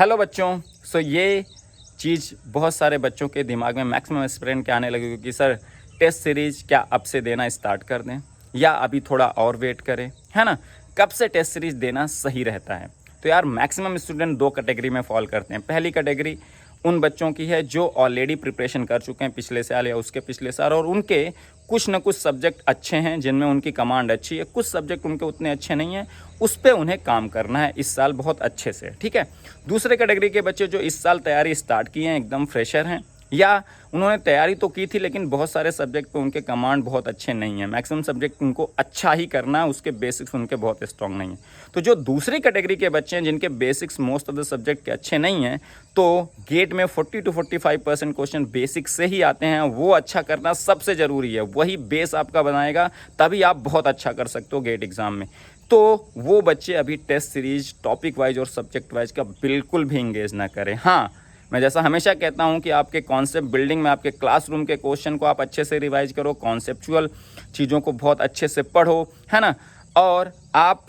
Hello बच्चों। ये चीज़ बहुत सारे बच्चों के दिमाग में, मैक्सिमम एस्पिरेंट के आने लगी कि सर टेस्ट सीरीज क्या अब से देना स्टार्ट कर दें या अभी थोड़ा और वेट करें, है ना। कब से टेस्ट सीरीज देना सही रहता है? तो यार मैक्सिमम स्टूडेंट दो कैटेगरी में फॉल करते हैं। पहली कैटेगरी उन बच्चों की है जो ऑलरेडी प्रिपरेशन कर चुके हैं पिछले साल या उसके पिछले साल, और उनके कुछ न कुछ सब्जेक्ट अच्छे हैं जिनमें उनकी कमांड अच्छी है, कुछ सब्जेक्ट उनके उतने अच्छे नहीं हैं, उस पर उन्हें काम करना है इस साल बहुत अच्छे से, ठीक है। दूसरे कैटेगरी के बच्चे जो इस साल तैयारी स्टार्ट किए हैं, एकदम फ्रेशर हैं, या उन्होंने तैयारी तो की थी लेकिन बहुत सारे सब्जेक्ट पे उनके कमांड बहुत अच्छे नहीं हैं, मैक्सिमम सब्जेक्ट उनको अच्छा ही करना है, उसके बेसिक्स उनके बहुत स्ट्रांग नहीं हैं। तो जो दूसरी कैटेगरी के बच्चे हैं जिनके basics most of the subject के अच्छे नहीं हैं, तो गेट में 40 to 45% क्वेश्चन बेसिक से ही आते हैं, वो अच्छा करना सबसे ज़रूरी है। वही बेस आपका बनाएगा, तभी आप बहुत अच्छा कर सकते हो गेट एग्ज़ाम में। तो वो बच्चे अभी टेस्ट सीरीज टॉपिक वाइज और सब्जेक्ट वाइज का बिल्कुल भी इंगेज ना करें। हाँ, मैं जैसा हमेशा कहता हूं कि आपके कॉन्सेप्ट बिल्डिंग में आपके क्लासरूम के क्वेश्चन को आप अच्छे से रिवाइज करो, कॉन्सेप्चुअल चीज़ों को बहुत अच्छे से पढ़ो, है ना, और आप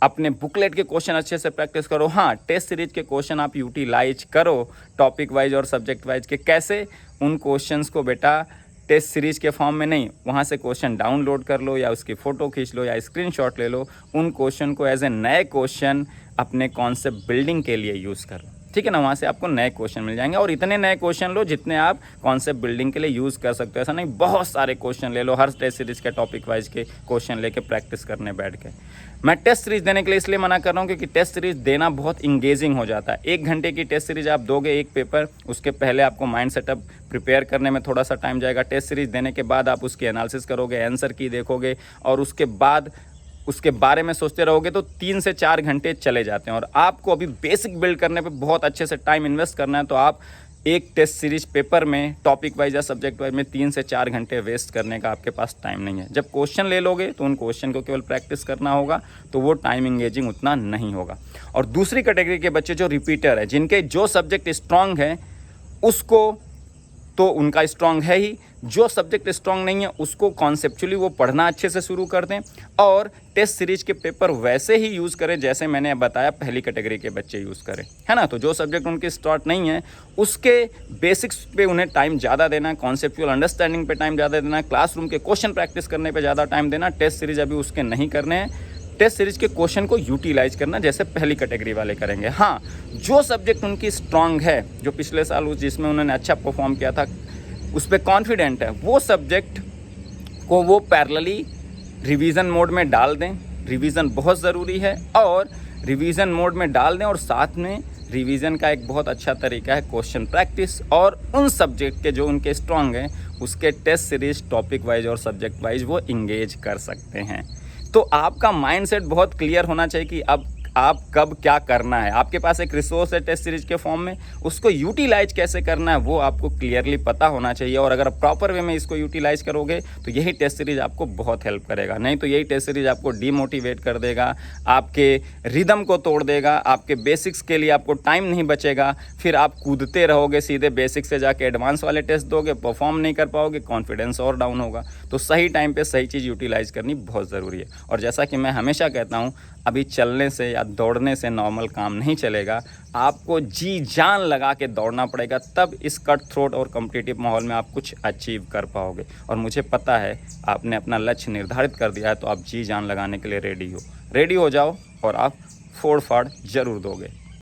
अपने बुकलेट के क्वेश्चन अच्छे से प्रैक्टिस करो। हाँ, टेस्ट सीरीज के क्वेश्चन आप यूटिलाइज करो टॉपिक वाइज और सब्जेक्ट वाइज के। कैसे? उन क्वेश्चंस को बेटा टेस्ट सीरीज के फॉर्म में नहीं, वहाँ से क्वेश्चन डाउनलोड कर लो या उसकी फ़ोटो खींच लो या स्क्रीनशॉट ले लो, उन क्वेश्चन को एज ए नए क्वेश्चन अपने कॉन्सेप्ट बिल्डिंग के लिए यूज़ करो, ठीक है ना। वहाँ से आपको नए क्वेश्चन मिल जाएंगे, और इतने नए क्वेश्चन लो जितने आप कॉन्सेप्ट बिल्डिंग के लिए यूज़ कर सकते हो। ऐसा नहीं बहुत सारे क्वेश्चन ले लो, हर टेस्ट सीरीज़ के टॉपिक वाइज के क्वेश्चन लेके प्रैक्टिस करने बैठ के। मैं टेस्ट सीरीज़ देने के लिए इसलिए मना कर रहा हूँ क्योंकि टेस्ट सीरीज़ देना बहुत इंगेजिंग हो जाता है। 1 घंटे की टेस्ट सीरीज़ आप दोगे एक पेपर, उसके पहले आपको माइंड सेटअप प्रिपेयर करने में थोड़ा सा टाइम जाएगा। टेस्ट सीरीज़ देने के बाद आप उसकी एनालिसिस करोगे, आंसर की देखोगे, और उसके बाद उसके बारे में सोचते रहोगे, तो 3 से 4 घंटे चले जाते हैं। और आपको अभी बेसिक बिल्ड करने पे बहुत अच्छे से टाइम इन्वेस्ट करना है, तो आप एक टेस्ट सीरीज पेपर में टॉपिक वाइज या सब्जेक्ट वाइज में 3 से 4 घंटे वेस्ट करने का आपके पास टाइम नहीं है। जब क्वेश्चन ले लोगे तो उन क्वेश्चन को केवल प्रैक्टिस करना होगा, तो वो टाइम इंगेजिंग उतना नहीं होगा। और दूसरी कैटेगरी के बच्चे जो रिपीटर है, जिनके जो सब्जेक्ट स्ट्रांग है उसको तो उनका स्ट्रांग है ही, जो सब्जेक्ट स्ट्रांग नहीं है उसको कॉन्सेप्चुअली वो पढ़ना अच्छे से शुरू कर दें, और टेस्ट सीरीज के पेपर वैसे ही यूज़ करें जैसे मैंने बताया पहली कैटेगरी के बच्चे यूज़ करें, है ना। तो जो सब्जेक्ट उनके स्टार्ट नहीं है उसके बेसिक्स पे उन्हें टाइम ज़्यादा देना, कॉन्सेप्चुअल अंडरस्टैंडिंग पे टाइम ज़्यादा देना, क्लासरूम के क्वेश्चन प्रैक्टिस करने पर ज़्यादा टाइम देना। टेस्ट सीरीज अभी उसके नहीं करने हैं, टेस्ट सीरीज के क्वेश्चन को यूटिलाइज करना जैसे पहली कैटेगरी वाले करेंगे। हाँ, जो सब्जेक्ट उनकी स्ट्रांग है, जो पिछले साल जिसमें उन्होंने अच्छा परफॉर्म किया था, उस पर कॉन्फिडेंट है, वो सब्जेक्ट को वो पैरेलली रिवीजन मोड में डाल दें। रिवीजन बहुत ज़रूरी है, और रिवीजन मोड में डाल दें, और साथ में रिवीजन का एक बहुत अच्छा तरीका है क्वेश्चन प्रैक्टिस, और उन सब्जेक्ट के जो उनके स्ट्रांग हैं उसके टेस्ट सीरीज टॉपिक वाइज और सब्जेक्ट वाइज वो इंगेज कर सकते हैं। तो आपका माइंडसेट बहुत क्लियर होना चाहिए कि अब आप कब क्या करना है। आपके पास एक रिसोर्स है टेस्ट सीरीज के फॉर्म में, उसको यूटिलाइज कैसे करना है वो आपको क्लियरली पता होना चाहिए। और अगर प्रॉपर वे में इसको यूटिलाइज करोगे तो यही टेस्ट सीरीज आपको बहुत हेल्प करेगा। नहीं तो यही टेस्ट सीरीज आपको डीमोटिवेट कर देगा, आपके रिदम को तोड़ देगा, आपके बेसिक्स के लिए आपको टाइम नहीं बचेगा, फिर आप कूदते रहोगे, सीधे बेसिक्स से जाके एडवांस वाले टेस्ट दोगे, परफॉर्म नहीं कर पाओगे, कॉन्फिडेंस और डाउन होगा। तो सही टाइम पे सही चीज़ यूटिलाइज करनी बहुत ज़रूरी है। और जैसा कि मैं हमेशा कहता हूँ, अभी चलने से या दौड़ने से नॉर्मल काम नहीं चलेगा, आपको जी जान लगा के दौड़ना पड़ेगा, तब इस कट थ्रोट और कॉम्पिटिटिव माहौल में आप कुछ अचीव कर पाओगे। और मुझे पता है आपने अपना लक्ष्य निर्धारित कर दिया है, तो आप जी जान लगाने के लिए रेडी हो जाओ, और आप फोड़ फाड़ जरूर दोगे।